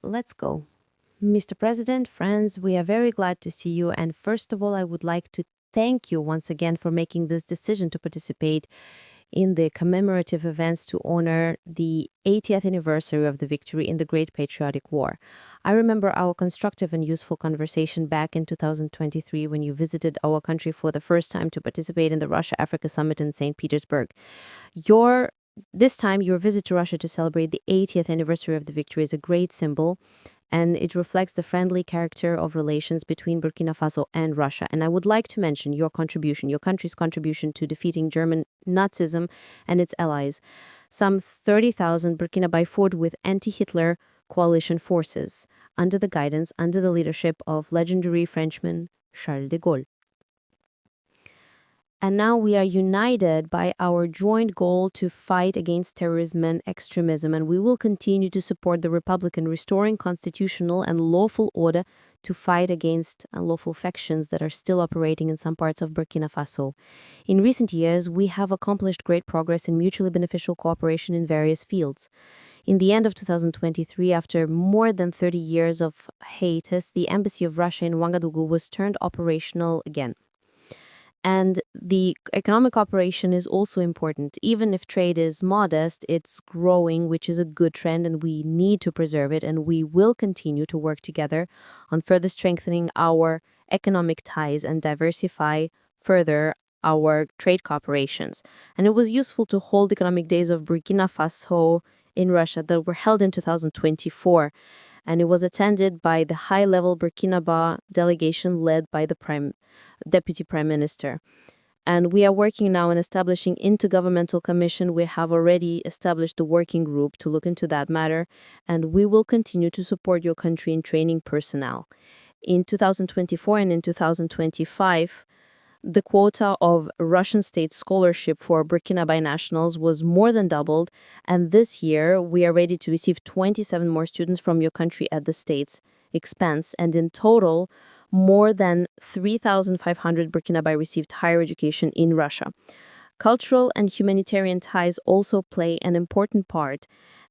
let's go. Mr. President, friends, we are very glad to see you. And first of all, I would like to thank you once again for making this decision to participate in the commemorative events to honor the 80th anniversary of the victory in the Great Patriotic War. I remember our constructive and useful conversation back in 2023 when you visited our country for the first time to participate in the Russia-Africa Summit in St. Petersburg. Your This time, your visit to Russia to celebrate the 80th anniversary of the victory is a great symbol, and it reflects the friendly character of relations between Burkina Faso and Russia. And I would like to mention your contribution, your country's contribution to defeating German Nazism and its allies. Some 30,000 Burkinabe fought with anti-Hitler coalition forces under the leadership of legendary Frenchman Charles de Gaulle. And now we are united by our joint goal to fight against terrorism and extremism, and we will continue to support the Republic in restoring constitutional and lawful order to fight against unlawful factions that are still operating in some parts of Burkina Faso. In recent years, we have accomplished great progress in mutually beneficial cooperation in various fields. In the end of 2023, after more than 30 years of hiatus, the Embassy of Russia in Ouagadougou was turned operational again. And the economic cooperation is also important. Even if trade is modest, it's growing, which is a good trend, and we need to preserve it. And we will continue to work together on further strengthening our economic ties and diversify further our trade cooperations. And it was useful to hold economic days of Burkina Faso in Russia that were held in 2024. And it was attended by the high-level Burkina delegation led by the Deputy Prime Minister. And we are working now on establishing intergovernmental commission. We have already established the working group to look into that matter, and we will continue to support your country in training personnel. In 2024 and in 2025, the quota of Russian state scholarship for Burkinabe nationals was more than doubled, and this year we are ready to receive 27 more students from your country at the state's expense, and in total, more than 3,500 Burkinabe received higher education in Russia. Cultural and humanitarian ties also play an important part,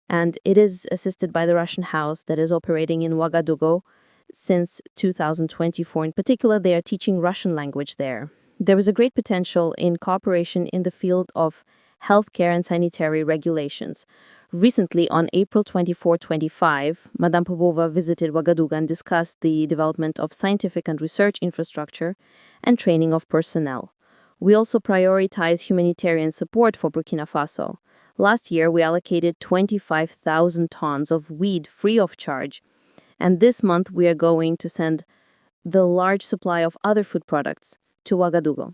and it is assisted by the Russian House that is operating in Ouagadougou since 2024. In particular, they are teaching Russian language there. There is a great potential in cooperation in the field of healthcare and sanitary regulations. Recently, on April 24-25, Madame Popova visited Ouagadougou and discussed the development of scientific and research infrastructure and training of personnel. We also prioritize humanitarian support for Burkina Faso. Last year, we allocated 25,000 tons of weed free of charge. And this month, we are going to send the large supply of other food products to Ouagadougou.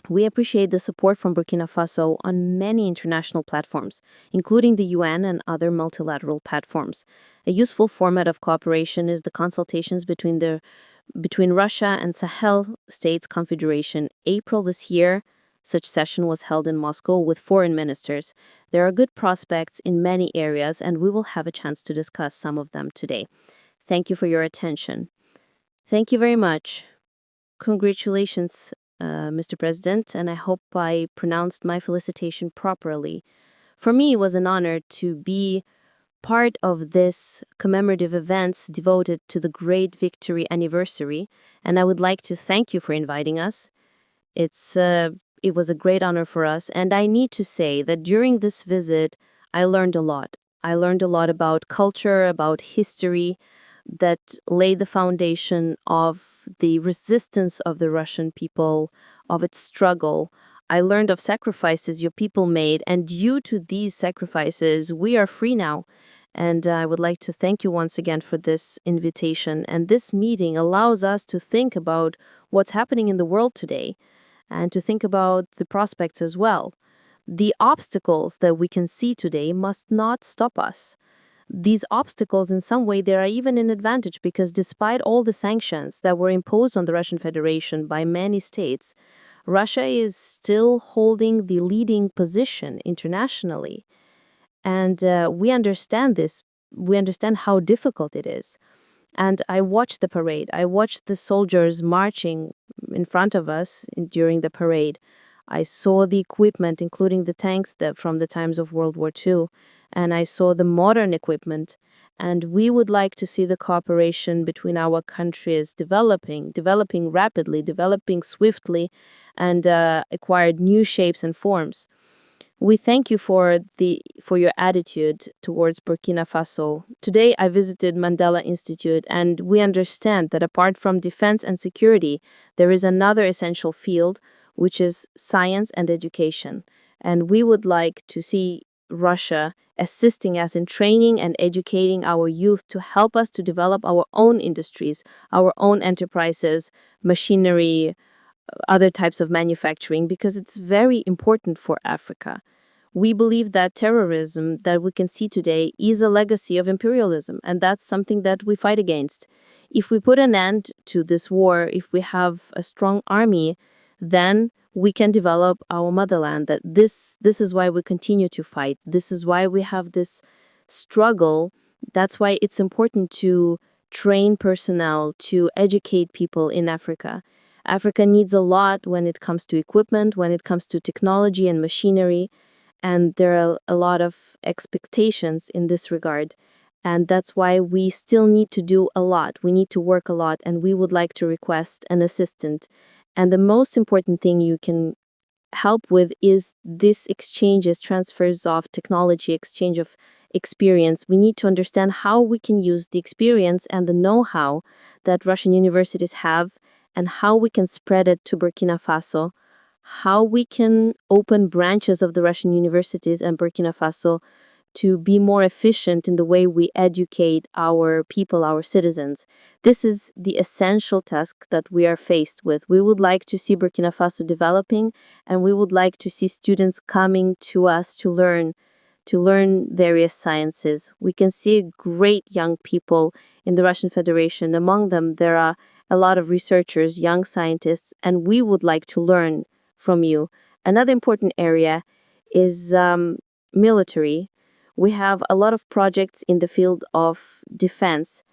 We appreciate the support from Burkina Faso on many international platforms, including the UN and other multilateral platforms. A useful format of cooperation is the consultations between Russia and Sahel States Confederation. April this year, such session was held in Moscow with foreign ministers. There are good prospects in many areas, and we will have a chance to discuss some of them today. Thank you for your attention. Thank you very much. Congratulations, Mr. President, and I hope I pronounced my felicitation properly. For me, it was an honor to be part of this commemorative events devoted to the great victory anniversary, and I would like to thank you for inviting us. It was a great honor for us, and I need to say that during this visit, I learned a lot. I learned a lot about culture, about history, that laid the foundation of the resistance of the Russian people, of its struggle. I learned of sacrifices your people made, and due to these sacrifices, we are free now. And I would like to thank you once again for this invitation. And this meeting allows us to think about what's happening in the world today and to think about the prospects as well. The obstacles that we can see today must not stop us. These obstacles, in some way, they are even an advantage because despite all the sanctions that were imposed on the Russian Federation by many states, Russia is still holding the leading position internationally. And we understand this. We understand how difficult it is. And I watched the parade. I watched the soldiers marching in front of us during the parade. I saw the equipment, including the tanks from the times of World War II. And I saw the modern equipment, And we would like to see the cooperation between our countries developing rapidly, developing swiftly, and acquired new shapes and forms. We thank you for your attitude towards Burkina Faso. Today I visited Mandela Institute, and we understand that apart from defense and security, there is another essential field, which is science and education. And we would like to see Russia assisting us in training and educating our youth to help us to develop our own industries, our own enterprises, machinery, other types of manufacturing, because it's very important for Africa. We believe that terrorism that we can see today is a legacy of imperialism, and that's something that we fight against. If we put an end to this war, if we have a strong army, then we can develop our motherland. This is why we continue to fight. This is why we have this struggle. That's why it's important to train personnel, to educate people in Africa. Africa needs a lot when it comes to equipment, when it comes to technology and machinery, and there are a lot of expectations in this regard. And that's why we still need to do a lot. We need to work a lot, and we would like to request an assistant. And the most important thing you can help with is this exchanges, transfers of technology, exchange of experience. We need to understand how we can use the experience and the know-how that Russian universities have, and how we can spread it to Burkina Faso, how we can open branches of the Russian universities and Burkina Faso to be more efficient in the way we educate our people, our citizens. This is the essential task that we are faced with. We would like to see Burkina Faso developing, and we would like to see students coming to us to learn various sciences. We can see great young people in the Russian Federation. Among them, there are a lot of researchers, young scientists, and we would like to learn from you. Another important area is military. We have a lot of projects in the field of defense,